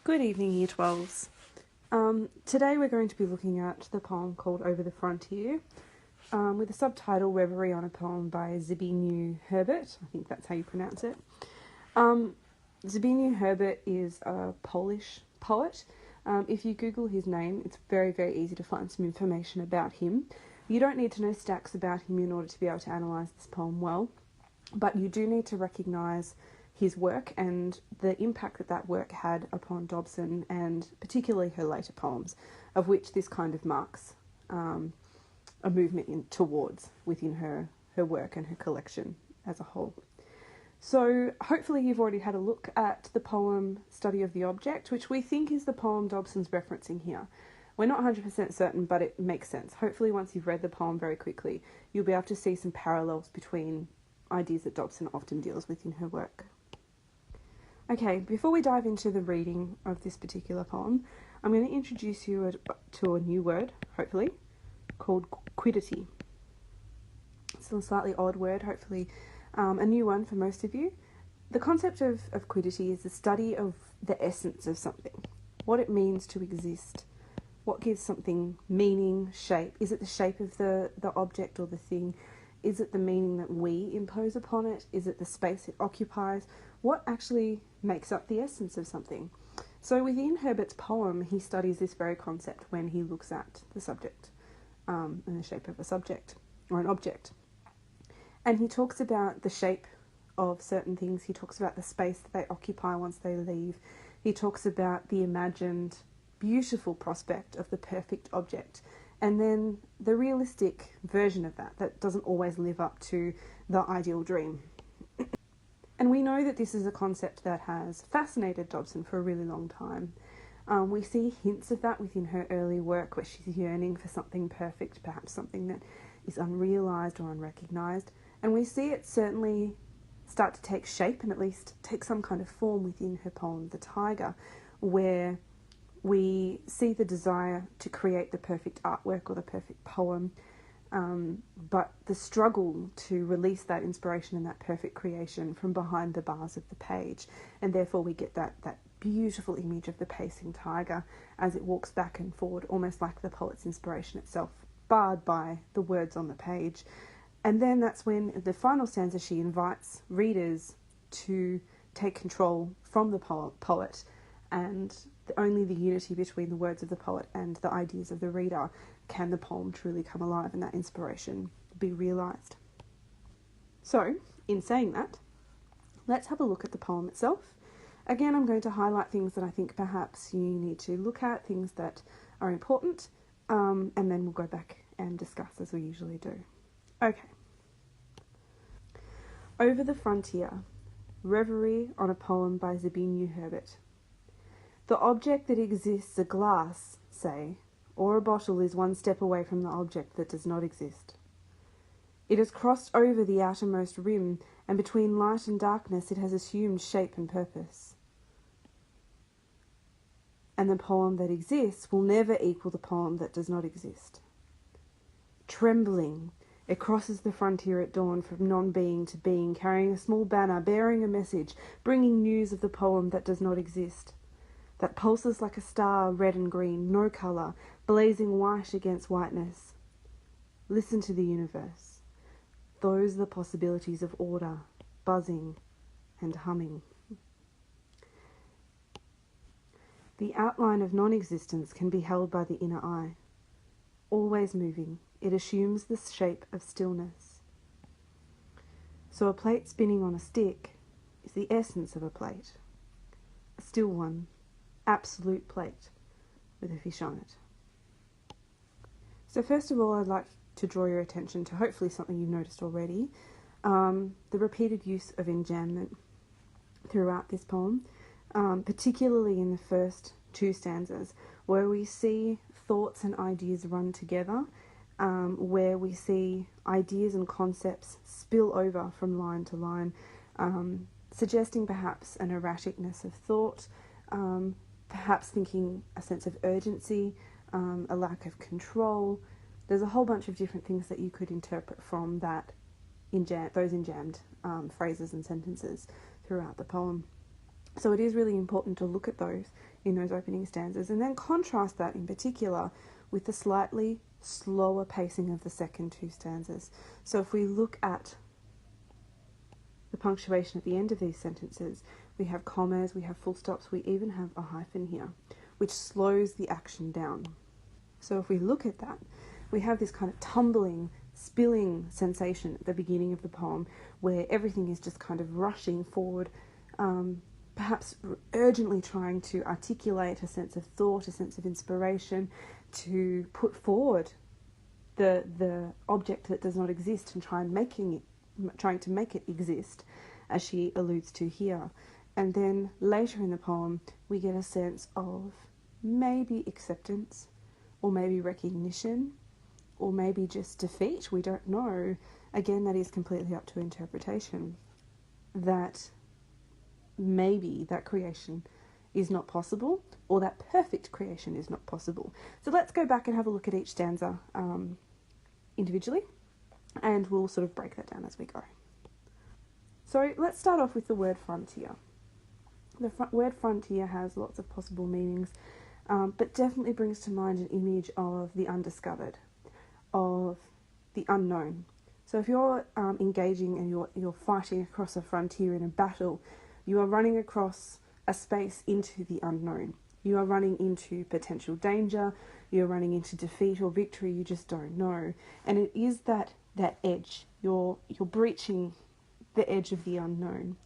Good evening, Year 12s. Today we're going to be looking at the poem called Over the Frontier, with a subtitle Reverie on a Poem by Zbigniew Herbert. I think that's how you pronounce it. Zbigniew Herbert is a Polish poet. If you Google his name, it's very, very easy to find some information about him. You don't need to know stacks about him in order to be able to analyse this poem well, but you do need to recognise his work and the impact that that work had upon Dobson, and particularly her later poems, of which this kind of marks a movement towards within her work and her collection as a whole. So hopefully you've already had a look at the poem Study of the Object, which we think is the poem Dobson's referencing here. We're not 100% certain, but it makes sense. Hopefully once you've read the poem very quickly, you'll be able to see some parallels between ideas that Dobson often deals with in her work. Okay, before we dive into the reading of this particular poem, I'm going to introduce you to a new word, hopefully, called quiddity. It's a slightly odd word, hopefully a new one for most of you. The concept of quiddity is the study of the essence of something, what it means to exist, what gives something meaning, shape. Is it the shape of the object or the thing? Is it the meaning that we impose upon it? Is it the space it occupies? What actually makes up the essence of something? So within Herbert's poem, he studies this very concept when he looks at the subject and the shape of a subject or an object. And he talks about the shape of certain things. He talks about the space that they occupy once they leave. He talks about the imagined, beautiful prospect of the perfect object, and then the realistic version of that doesn't always live up to the ideal dream. And we know that this is a concept that has fascinated Dobson for a really long time. We see hints of that within her early work, where she's yearning for something perfect, perhaps something that is unrealised or unrecognised. And we see it certainly start to take shape and at least take some kind of form within her poem, The Tiger, where we see the desire to create the perfect artwork or the perfect poem, but the struggle to release that inspiration and that perfect creation from behind the bars of the page. And therefore we get that beautiful image of the pacing tiger as it walks back and forward, almost like the poet's inspiration itself, barred by the words on the page. And then that's when the final stanza she invites readers to take control from the poet, and only the unity between the words of the poet and the ideas of the reader can the poem truly come alive and that inspiration be realised. So, in saying that, let's have a look at the poem itself. Again, I'm going to highlight things that I think perhaps you need to look at, things that are important, and then we'll go back and discuss as we usually do. Okay. Over the Frontier, Reverie on a Poem by Zbigniew Herbert. The object that exists, a glass, say, or a bottle, is one step away from the object that does not exist. It has crossed over the outermost rim, and between light and darkness it has assumed shape and purpose. And the poem that exists will never equal the poem that does not exist. Trembling, it crosses the frontier at dawn from non-being to being, carrying a small banner, bearing a message, bringing news of the poem that does not exist. That pulses like a star, red and green, no colour, blazing white against whiteness. Listen to the universe. Those are the possibilities of order, buzzing and humming. The outline of non-existence can be held by the inner eye. Always moving, it assumes the shape of stillness. So a plate spinning on a stick is the essence of a plate. A still one. Absolute plate with a fish on it. So first of all, I'd like to draw your attention to hopefully something you've noticed already, the repeated use of enjambment throughout this poem, particularly in the first two stanzas, where we see thoughts and ideas run together, where we see ideas and concepts spill over from line to line, suggesting perhaps an erraticness of thought, perhaps thinking a sense of urgency, a lack of control. There's a whole bunch of different things that you could interpret from those enjambed phrases and sentences throughout the poem. So it is really important to look at those in those opening stanzas and then contrast that in particular with the slightly slower pacing of the second two stanzas. So if we look at the punctuation at the end of these sentences, we have commas, we have full stops, we even have a hyphen here, which slows the action down. So if we look at that, we have this kind of tumbling, spilling sensation at the beginning of the poem where everything is just kind of rushing forward, perhaps urgently trying to articulate a sense of thought, a sense of inspiration, to put forward the object that does not exist and trying to make it exist, as she alludes to here. And then later in the poem, we get a sense of maybe acceptance, or maybe recognition, or maybe just defeat. We don't know. Again, that is completely up to interpretation. That maybe that creation is not possible, or that perfect creation is not possible. So let's go back and have a look at each stanza individually, and we'll sort of break that down as we go. So let's start off with the word frontier. The word frontier has lots of possible meanings, but definitely brings to mind an image of the undiscovered, of the unknown. So if you're engaging and you're fighting across a frontier in a battle, you are running across a space into the unknown. You are running into potential danger, you're running into defeat or victory, you just don't know. And it is that edge. You're breaching the edge of the unknown.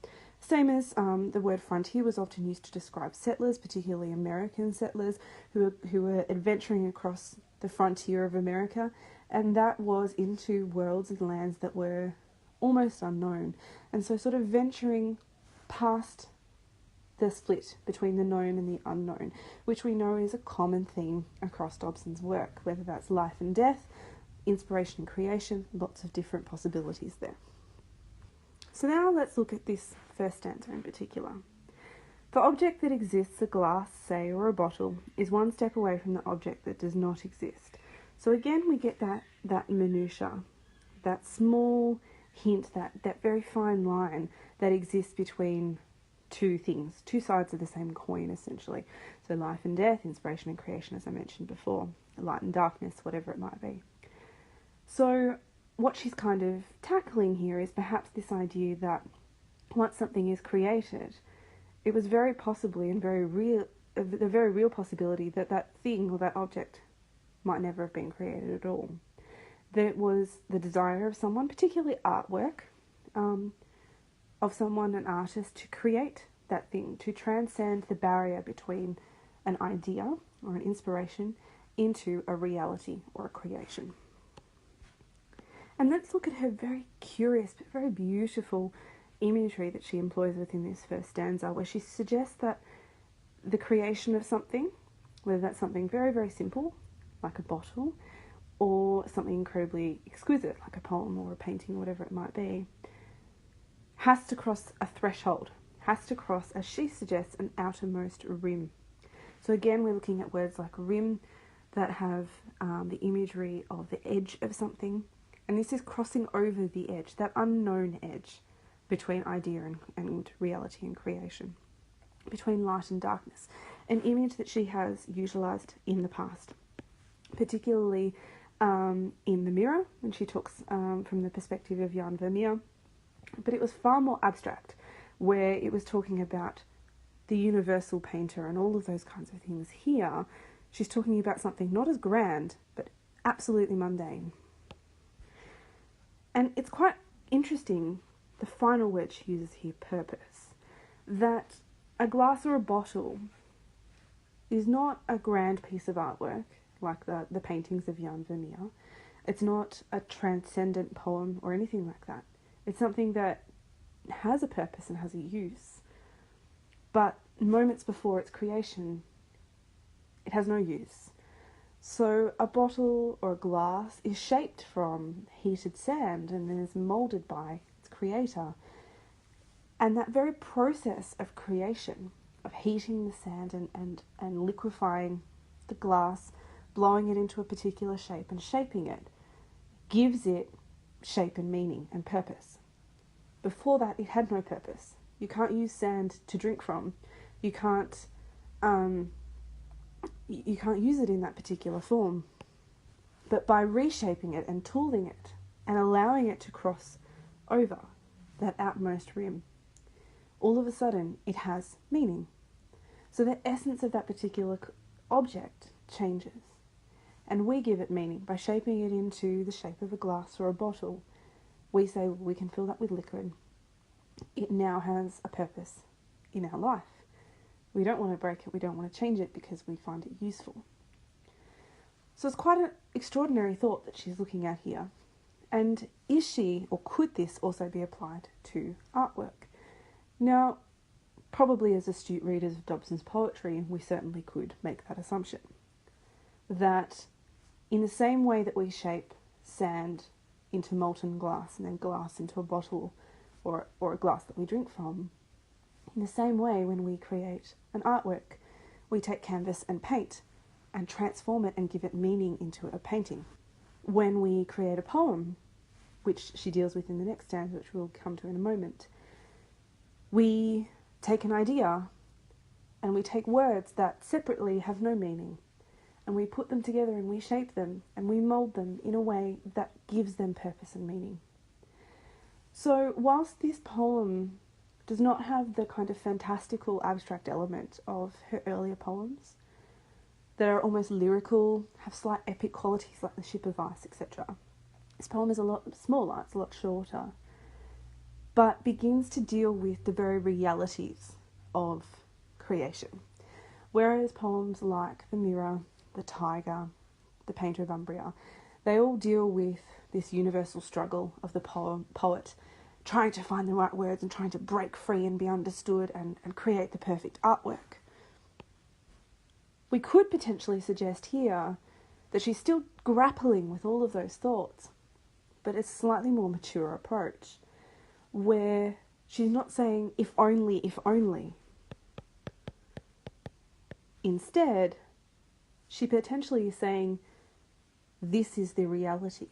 Same as the word frontier was often used to describe settlers, particularly American settlers who were adventuring across the frontier of America, and that was into worlds and lands that were almost unknown. And so sort of venturing past the split between the known and the unknown, which we know is a common theme across Dobson's work, whether that's life and death, inspiration and creation, lots of different possibilities there. So now let's look at this first stanza in particular. The object that exists, a glass, say, or a bottle, is one step away from the object that does not exist. So again, we get that minutiae, that small hint, that very fine line that exists between two things, two sides of the same coin, essentially. So life and death, inspiration and creation, as I mentioned before, light and darkness, whatever it might be. So what she's kind of tackling here is perhaps this idea that once something is created, it was very possibly and a very real possibility that that thing or that object might never have been created at all. That it was the desire of someone, particularly artwork, of someone, an artist, to create that thing, to transcend the barrier between an idea or an inspiration into a reality or a creation. And let's look at her very curious but very beautiful imagery that she employs within this first stanza, where she suggests that the creation of something, whether that's something very, very simple, like a bottle, or something incredibly exquisite, like a poem or a painting, whatever it might be, has to cross a threshold, has to cross, as she suggests, an outermost rim. So again, we're looking at words like rim that have the imagery of the edge of something, and this is crossing over the edge, that unknown edge between idea and reality and creation, between light and darkness, an image that she has utilised in the past, particularly in The Mirror, when she talks from the perspective of Jan Vermeer. But it was far more abstract, where it was talking about the universal painter and all of those kinds of things. Here, she's talking about something not as grand, but absolutely mundane. And it's quite interesting, the final word she uses here, purpose, that a glass or a bottle is not a grand piece of artwork, like the paintings of Jan Vermeer. It's not a transcendent poem or anything like that. It's something that has a purpose and has a use, but moments before its creation, it has no use. So a bottle or a glass is shaped from heated sand and then is moulded by its creator. And that very process of creation, of heating the sand and liquefying the glass, blowing it into a particular shape and shaping it, gives it shape and meaning and purpose. Before that, it had no purpose. You can't use sand to drink from. You can't use it in that particular form. But by reshaping it and tooling it and allowing it to cross over that outmost rim, all of a sudden it has meaning. So the essence of that particular object changes. And we give it meaning by shaping it into the shape of a glass or a bottle. We say, well, we can fill that with liquid. It now has a purpose in our life. We don't want to break it, we don't want to change it because we find it useful. So it's quite an extraordinary thought that she's looking at here. And is she, or could this also be applied to artwork? Now, probably as astute readers of Dobson's poetry, we certainly could make that assumption. That in the same way that we shape sand into molten glass and then glass into a bottle or a glass that we drink from, in the same way when we create an artwork, we take canvas and paint and transform it and give it meaning into a painting. When we create a poem, which she deals with in the next stanza, which we'll come to in a moment, we take an idea and we take words that separately have no meaning and we put them together and we shape them and we mould them in a way that gives them purpose and meaning. So whilst this poem does not have the kind of fantastical abstract element of her earlier poems that are almost lyrical, have slight epic qualities like The Ship of Ice, etc., this poem is a lot smaller, it's a lot shorter, but begins to deal with the very realities of creation. Whereas poems like The Mirror, The Tiger, The Painter of Umbria, they all deal with this universal struggle of the poet trying to find the right words and trying to break free and be understood and create the perfect artwork. We could potentially suggest here that she's still grappling with all of those thoughts, but it's a slightly more mature approach, where she's not saying, if only, if only. Instead, she potentially is saying, this is the reality.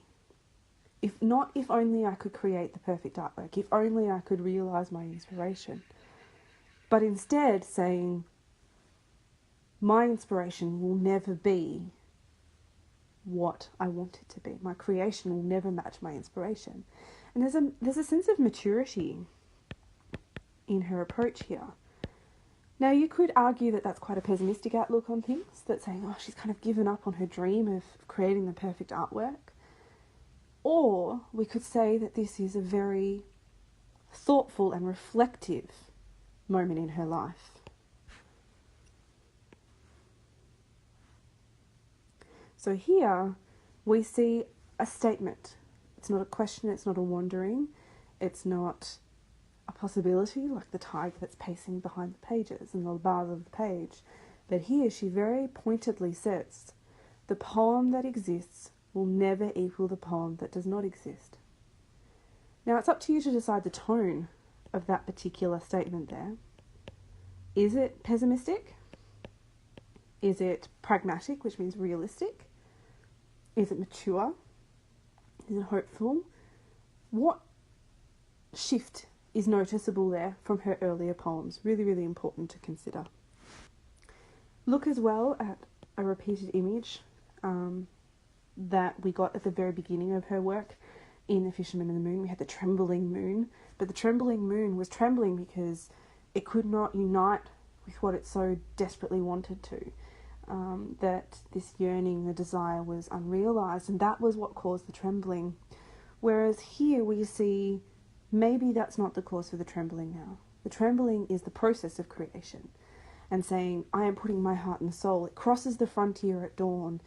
If only I could create the perfect artwork, if only I could realise my inspiration. But instead saying, my inspiration will never be what I want it to be. My creation will never match my inspiration. And there's a sense of maturity in her approach here. Now, you could argue that that's quite a pessimistic outlook on things, that's saying, oh, she's kind of given up on her dream of creating the perfect artwork. Or we could say that this is a very thoughtful and reflective moment in her life. So here we see a statement. It's not a question, it's not a wandering, it's not a possibility like the tiger that's pacing behind the pages and the bars of the page. But here she very pointedly says, the poem that exists will never equal the poem that does not exist. Now it's up to you to decide the tone of that particular statement there. Is it pessimistic? Is it pragmatic, which means realistic? Is it mature? Is it hopeful? What shift is noticeable there from her earlier poems? Really, really important to consider. Look as well at a repeated image that we got at the very beginning of her work in The Fisherman and the Moon. We had the trembling moon, but the trembling moon was trembling because it could not unite with what it so desperately wanted to. That this yearning, the desire was unrealised, and that was what caused the trembling. Whereas here we see maybe that's not the cause for the trembling now. The trembling is the process of creation and saying, I am putting my heart and soul. It crosses the frontier at dawn.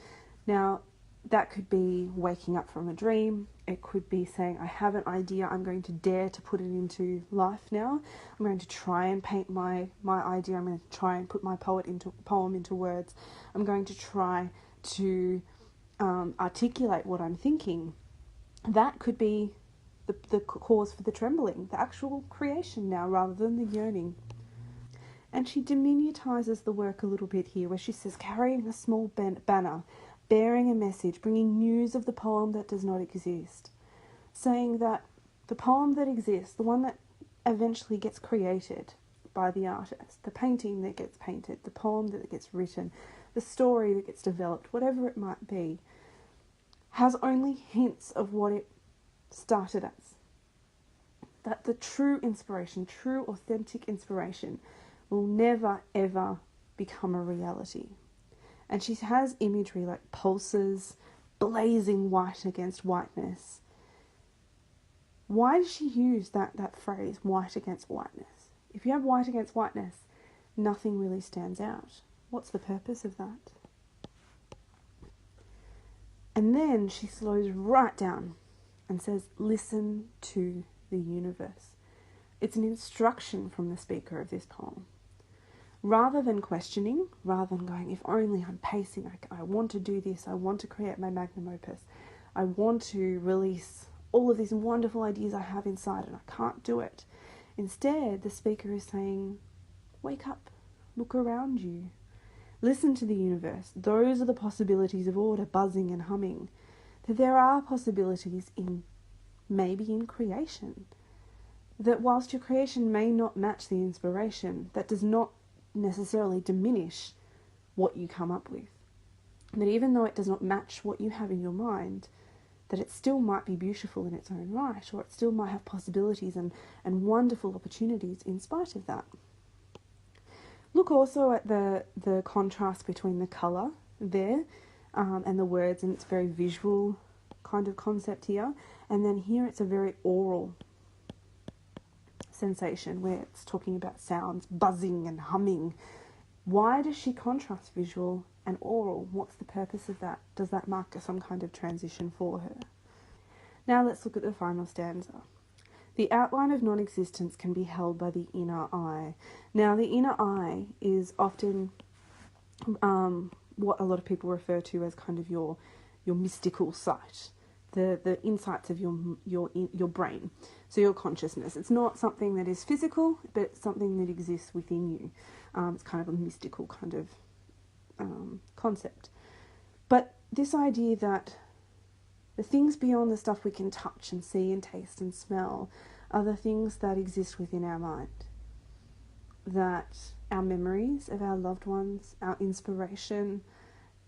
Now, that could be waking up from a dream. It could be saying, I have an idea, I'm going to dare to put it into life now. I'm going to try and paint my idea. I'm going to try and put my poem into words. I'm going to try to articulate what I'm thinking. That could be the cause for the trembling, the actual creation now, rather than the yearning. And she diminutizes the work a little bit here, where she says, carrying a small banner, bearing a message, bringing news of the poem that does not exist, saying that the poem that exists, the one that eventually gets created by the artist, the painting that gets painted, the poem that gets written, the story that gets developed, whatever it might be, has only hints of what it started as. That the true inspiration, true authentic inspiration, will never ever become a reality. And she has imagery like pulses, blazing white against whiteness. Why does she use that phrase, white against whiteness? If you have white against whiteness, nothing really stands out. What's the purpose of that? And then she slows right down and says, listen to the universe. It's an instruction from the speaker of this poem. Rather than questioning, rather than going, if only I'm pacing, I want to do this, I want to create my magnum opus, I want to release all of these wonderful ideas I have inside and I can't do it. Instead, the speaker is saying, wake up, look around you, listen to the universe. Those are the possibilities of order, buzzing and humming. That there are possibilities maybe in creation. That whilst your creation may not match the inspiration, that does not necessarily diminish what you come up with. That even though it does not match what you have in your mind, that it still might be beautiful in its own right, or it still might have possibilities and wonderful opportunities in spite of that. Look also at the contrast between the colour there and the words, and it's a very visual kind of concept here, and then here it's a very oral sensation where it's talking about sounds, buzzing and humming. Why does she contrast visual and oral? What's the purpose of that? Does that mark some kind of transition for her? Now let's look at the final stanza. The outline of non-existence can be held by the inner eye. Now the inner eye is often what a lot of people refer to as kind of your mystical sight, the insights of your brain, so your consciousness. It's not something that is physical, but it's something that exists within you. It's kind of a mystical kind of concept. But this idea that the things beyond the stuff we can touch and see and taste and smell are the things that exist within our mind. That our memories of our loved ones, our inspiration,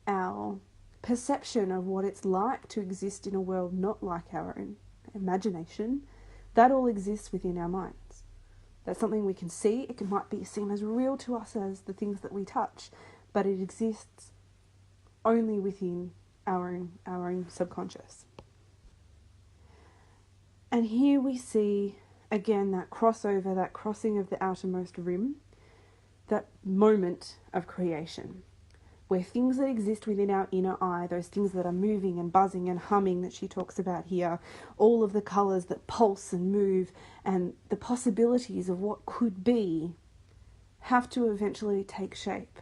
our perception of what it's like to exist in a world not like our own imagination, that all exists within our minds. That's something we can see. It might be seen as real to us as the things that we touch, but it exists only within our own subconscious. And here we see again that crossover, that crossing of the outermost rim, that moment of creation, where things that exist within our inner eye, those things that are moving and buzzing and humming that she talks about here, all of the colours that pulse and move, and the possibilities of what could be, have to eventually take shape.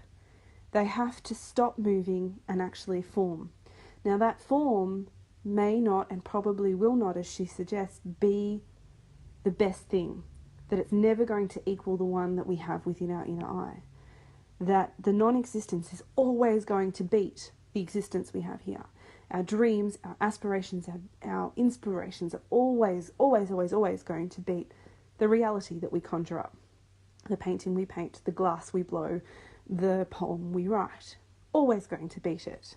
They have to stop moving and actually form. Now that form may not, and probably will not, as she suggests, be the best thing. That it's never going to equal the one that we have within our inner eye. That the non-existence is always going to beat the existence we have here. Our dreams, our aspirations, our inspirations are always going to beat the reality that we conjure up. The painting we paint, the glass we blow, the poem we write. Always going to beat it.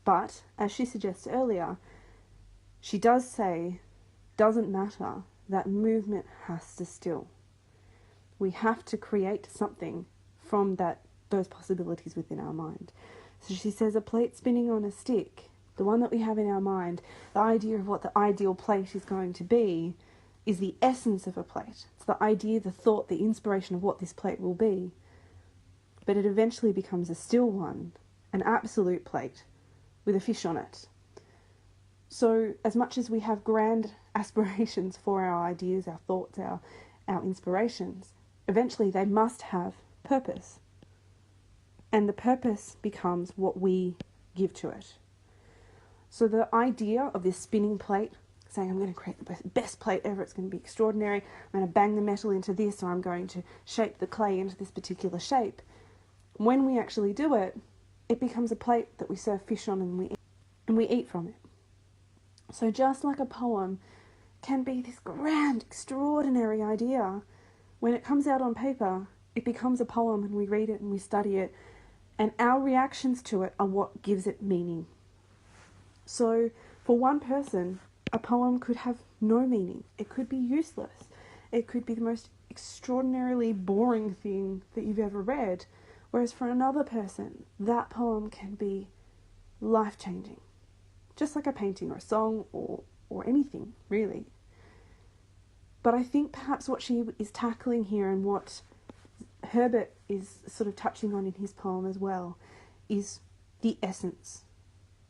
But, as she suggests earlier, she does say, doesn't matter, that movement has to still. We have to create something from those possibilities within our mind. So she says a plate spinning on a stick, the one that we have in our mind, the idea of what the ideal plate is going to be, is the essence of a plate. It's the idea, the thought, the inspiration of what this plate will be. But it eventually becomes a still one, an absolute plate, with a fish on it. So as much as we have grand aspirations for our ideas, our thoughts, our inspirations, eventually they must have purpose. And the purpose becomes what we give to it. So the idea of this spinning plate, saying I'm going to create the best plate ever, it's going to be extraordinary, I'm going to bang the metal into this, or I'm going to shape the clay into this particular shape. When we actually do it, it becomes a plate that we serve fish on and we eat from it. So just like a poem can be this grand, extraordinary idea. When it comes out on paper, it becomes a poem and we read it and we study it, and our reactions to it are what gives it meaning. So for one person, a poem could have no meaning. It could be useless. It could be the most extraordinarily boring thing that you've ever read. Whereas for another person, that poem can be life-changing. Just like a painting or a song or anything, really. But I think perhaps what she is tackling here, and what Herbert is sort of touching on in his poem as well, is the essence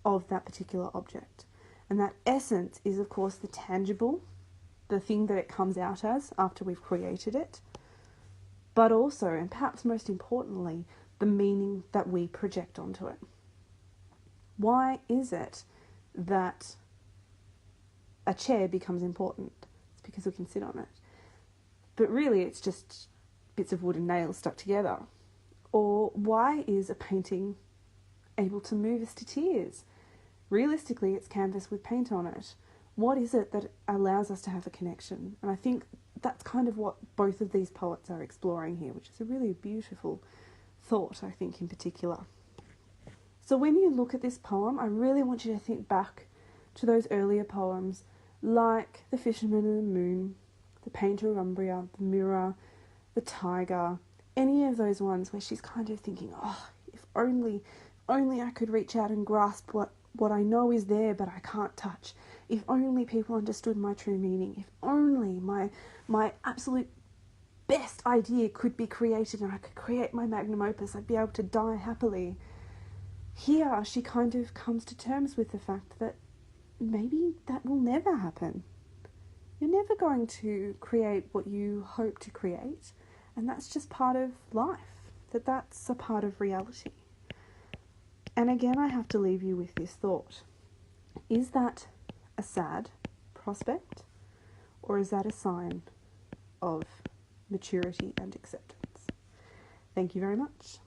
of that particular object. And that essence is, of course, the tangible, the thing that it comes out as after we've created it, but also, and perhaps most importantly, the meaning that we project onto it. Why is it that a chair becomes important? It's because we can sit on it. But really, it's just bits of wood and nails stuck together. Or why is a painting able to move us to tears? Realistically, it's canvas with paint on it. What is it that allows us to have a connection? And I think that's kind of what both of these poets are exploring here, which is a really beautiful thought, I think, in particular. So when you look at this poem, I really want you to think back to those earlier poems, like The Fisherman and the Moon, The Painter of Umbria, The Mirror, The Tiger, any of those ones where she's kind of thinking, oh, if only I could reach out and grasp what I know is there but I can't touch. If only people understood my true meaning. If only my absolute best idea could be created and I could create my magnum opus, I'd be able to die happily. Here she kind of comes to terms with the fact that maybe that will never happen. You're never going to create what you hope to create, and that's just part of life, that's a part of reality. And again, I have to leave you with this thought. Is that a sad prospect, or is that a sign of maturity and acceptance? Thank you very much.